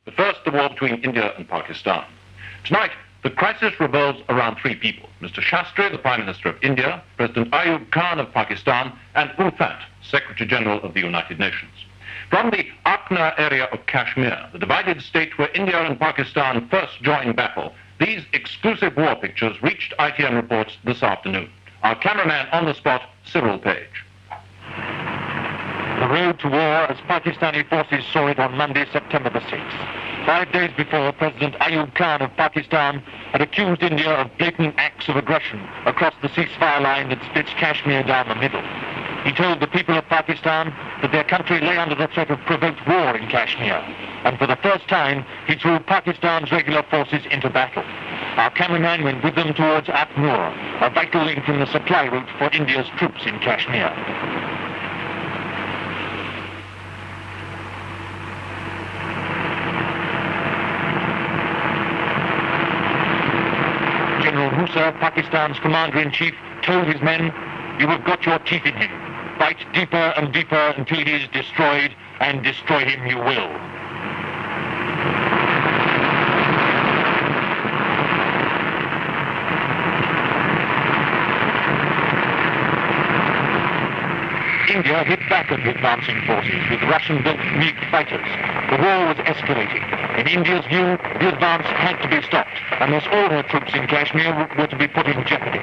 But first, the war between India and Pakistan. Tonight, the crisis revolves around three people: Mr. Shastri, the Prime Minister of India, President Ayub Khan of Pakistan, and Ulfat, Secretary General of the United Nations. From the Aknar area of Kashmir, the divided state where India and Pakistan first joined battle, these exclusive war pictures reached ITN reports this afternoon. Our cameraman on the spot, Cyril Page. The road to war as Pakistani forces saw it on Monday, September the 6th. 5 days before, President Ayub Khan of Pakistan had accused India of blatant acts of aggression across the ceasefire line that splits Kashmir down the middle. He told the people of Pakistan that their country lay under the threat of provoked war in Kashmir, and for the first time, he threw Pakistan's regular forces into battle. Our cameraman went with them towards Aknar, a vital link in the supply route for India's troops in Kashmir. General Musa, Pakistan's commander-in-chief, told his men, "You have got your teeth in him. Fight deeper and deeper until he is destroyed, and destroy him you will." India hit back at the advancing forces with Russian-built MiG fighters. The war was escalating. In India's view, the advance had to be stopped, unless all her troops in Kashmir were to be put in jeopardy.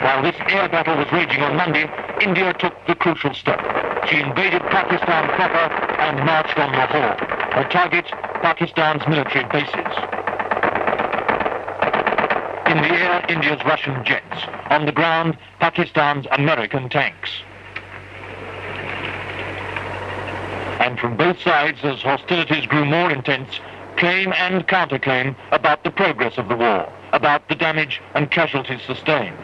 While this air battle was raging on Monday, India took the crucial step. She invaded Pakistan proper and marched on Lahore. Her target, Pakistan's military bases. In the air, India's Russian jets. On the ground, Pakistan's American tanks. And from both sides, as hostilities grew more intense, claim and counterclaim about the progress of the war, about the damage and casualties sustained.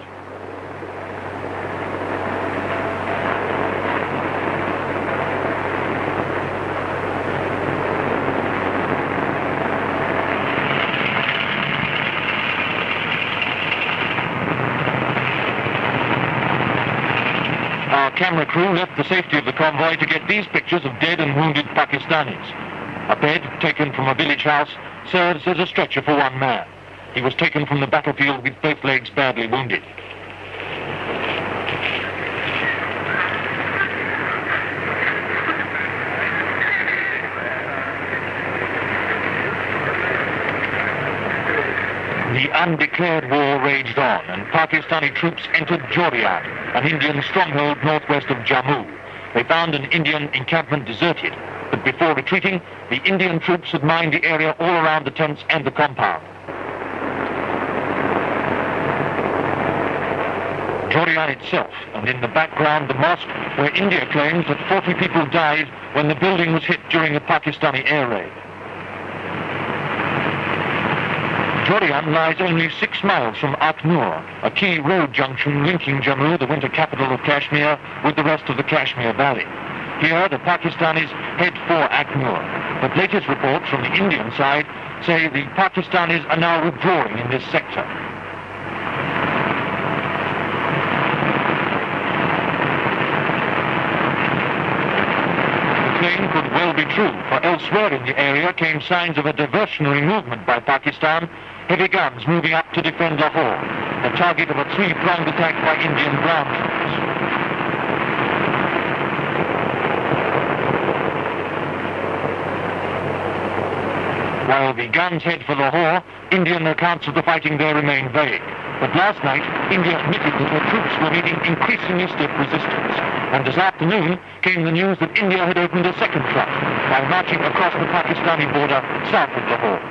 Our camera crew left the safety of the convoy to get these pictures of dead and wounded Pakistanis. A bed taken from a village house serves as a stretcher for one man. He was taken from the battlefield with both legs badly wounded. The undeclared war raged on, and Pakistani troops entered Joriat, an Indian stronghold northwest of Jammu. They found an Indian encampment deserted, but before retreating, the Indian troops had mined the area all around the tents and the compound. Joriat itself, and in the background the mosque, where India claims that 40 people died when the building was hit during a Pakistani air raid. Jorian lies only 6 miles from Aknar, a key road junction linking Jammu, the winter capital of Kashmir, with the rest of the Kashmir Valley. Here, the Pakistanis head for Aknar, but latest reports from the Indian side say the Pakistanis are now withdrawing in this sector. The claim could well be true, for elsewhere in the area came signs of a diversionary movement by Pakistan, heavy guns moving up to defend Lahore, the target of a three-pronged attack by Indian ground troops. While the guns head for Lahore, Indian accounts of the fighting there remain vague. But last night, India admitted that her troops were meeting increasingly stiff resistance. And this afternoon came the news that India had opened a second front by marching across the Pakistani border south of Lahore.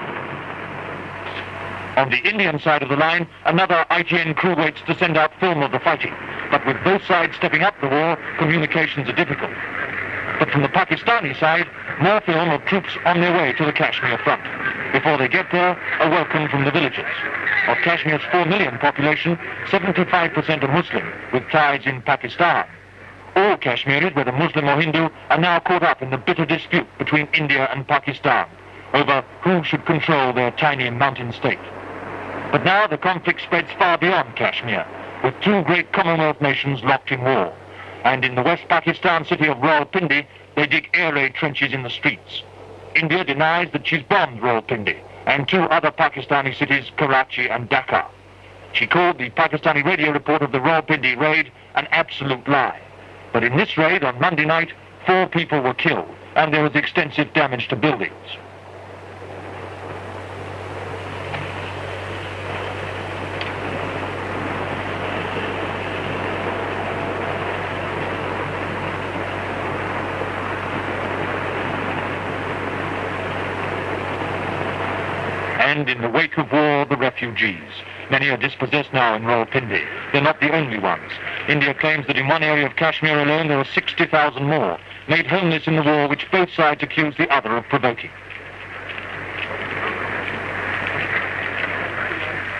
On the Indian side of the line, another ITN crew waits to send out film of the fighting. But with both sides stepping up the war, communications are difficult. But from the Pakistani side, more film of troops on their way to the Kashmir front. Before they get there, a welcome from the villagers. Of Kashmir's 4 million population, 75% are Muslim, with ties in Pakistan. All Kashmiris, whether Muslim or Hindu, are now caught up in the bitter dispute between India and Pakistan over who should control their tiny mountain state. But now the conflict spreads far beyond Kashmir, with 2 great Commonwealth nations locked in war. And in the West Pakistan city of Rawalpindi, they dig air raid trenches in the streets. India denies that she's bombed Rawalpindi and two other Pakistani cities, Karachi and Dhaka. She called the Pakistani radio report of the Rawalpindi raid an absolute lie. But in this raid on Monday night, 4 people were killed and there was extensive damage to buildings. And in the wake of war, the refugees. Many are dispossessed now in Rawalpindi. They're not the only ones. India claims that in one area of Kashmir alone there are 60,000 more, made homeless in the war which both sides accuse the other of provoking.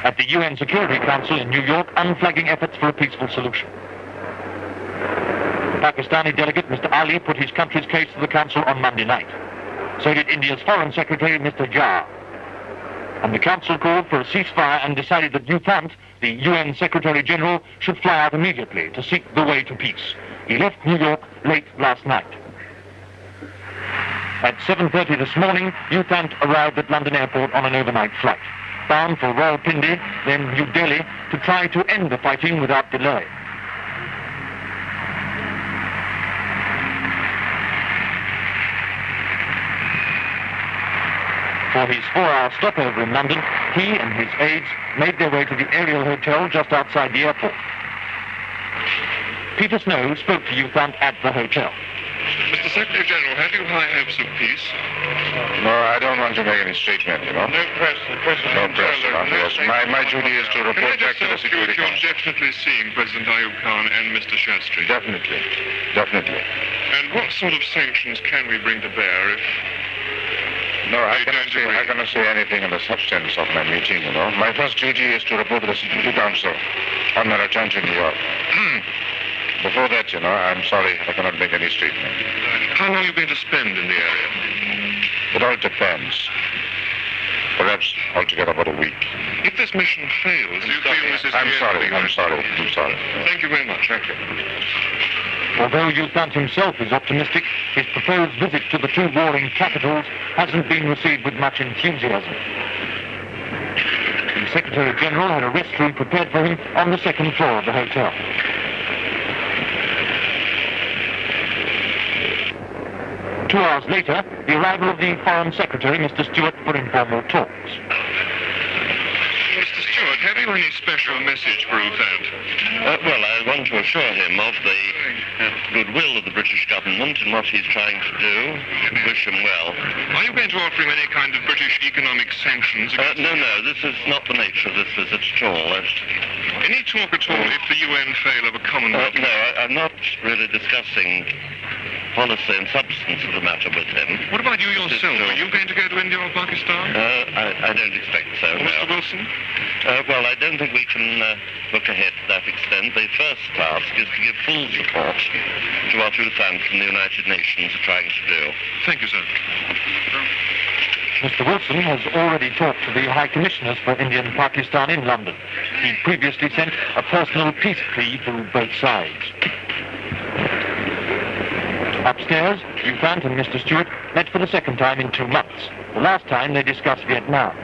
At the UN Security Council in New York, unflagging efforts for a peaceful solution. The Pakistani delegate, Mr. Ali, put his country's case to the Council on Monday night. So did India's Foreign Secretary, Mr. Jha. And the Council called for a ceasefire and decided that U Thant, the UN Secretary General, should fly out immediately to seek the way to peace. He left New York late last night. At 7:30 this morning, U Thant arrived at London Airport on an overnight flight, bound for Rawalpindi, then New Delhi, to try to end the fighting without delay. For his 4-hour stopover in London, he and his aides made their way to the Ariel Hotel just outside the airport. Peter Snow spoke to U Thant at the hotel. Mr. Secretary General, have you high hopes of peace? No, I don't want to make any statement, you know. No press. The press is no press, yes. My duty is to report back to the Security Council. Council. You're definitely seeing President Ayub Khan and Mr. Shastri. Definitely. And what sort of sanctions can we bring to bear if... No, I cannot say anything in the substance of my meeting, you know. My first duty is to report to the Security Council on my return to New York. Before that, you know, I'm sorry, I cannot make any statement. How long are you going to spend in the area? It all depends. Perhaps altogether about a week. If this mission fails, do you feel this is... I'm sorry. Thank you very much. Thank you. Although U Thant himself is optimistic, his proposed visit to the two warring capitals hasn't been received with much enthusiasm. The Secretary General had a rest room prepared for him on the second floor of the hotel. Two hours later, the arrival of the Foreign Secretary, Mr. Stewart, for informal talks. Mr. Stewart, have you any special message for U Thant? Well, I want to assure him of the goodwill of the British government and what he's trying to do. Wish him well. Are you going to offer him any kind of British economic sanctions? No, this is not the nature of this visit at all. Any talk at all if the UN fail of a Commonwealth? No, I'm not really discussing policy and substance of the matter with him. What about you yourself? Are you going to go to India or Pakistan? I don't expect so, no. Mr. Wilson? Well, I don't think we can look ahead to that extent. The first task is to give full support to what U Thant and the United Nations are trying to do. Thank you, sir. Mr. Wilson has already talked to the High Commissioners for India and Pakistan in London. He previously sent a personal peace plea to both sides. Upstairs, U Thant and Mr. Stewart met for the second time in 2 months. The last time they discussed Vietnam.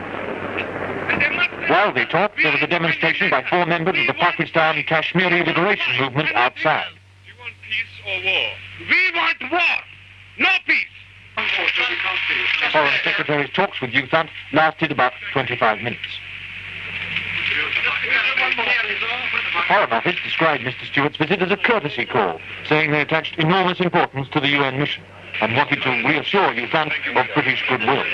While they talked, there was a demonstration by 4 members of the Pakistan Kashmiri Liberation Movement outside. Do you want peace or war? We want war, no peace. Foreign Secretary's talks with U Thant lasted about 25 minutes. The Foreign Office described Mr. Stewart's visit as a courtesy call, saying they attached enormous importance to the UN mission and wanted to reassure U Thant of British goodwill.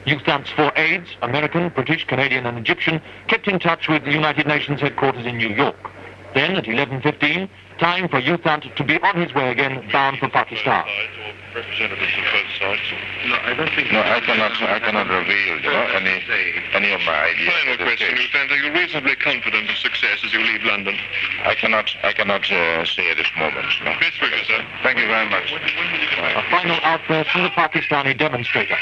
U Thant's 4 aides, American, British, Canadian and Egyptian, kept in touch with the United Nations headquarters in New York. Then, at 11:15, time for U Thant to be on his way again, bound for Pakistan. Representatives of both sides? No, I don't think... No, I cannot reveal, you know, any of my ideas. Final question, U Thant. Are you reasonably confident of success as you leave London? I cannot say at this moment, no. Best wishes, sir. Thank you very much. A final outburst from the Pakistani demonstrator.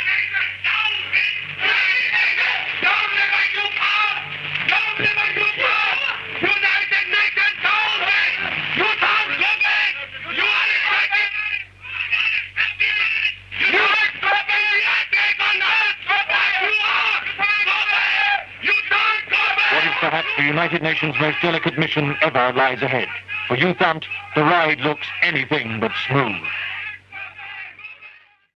perhaps the United Nations' most delicate mission ever lies ahead. For U Thant, the ride looks anything but smooth.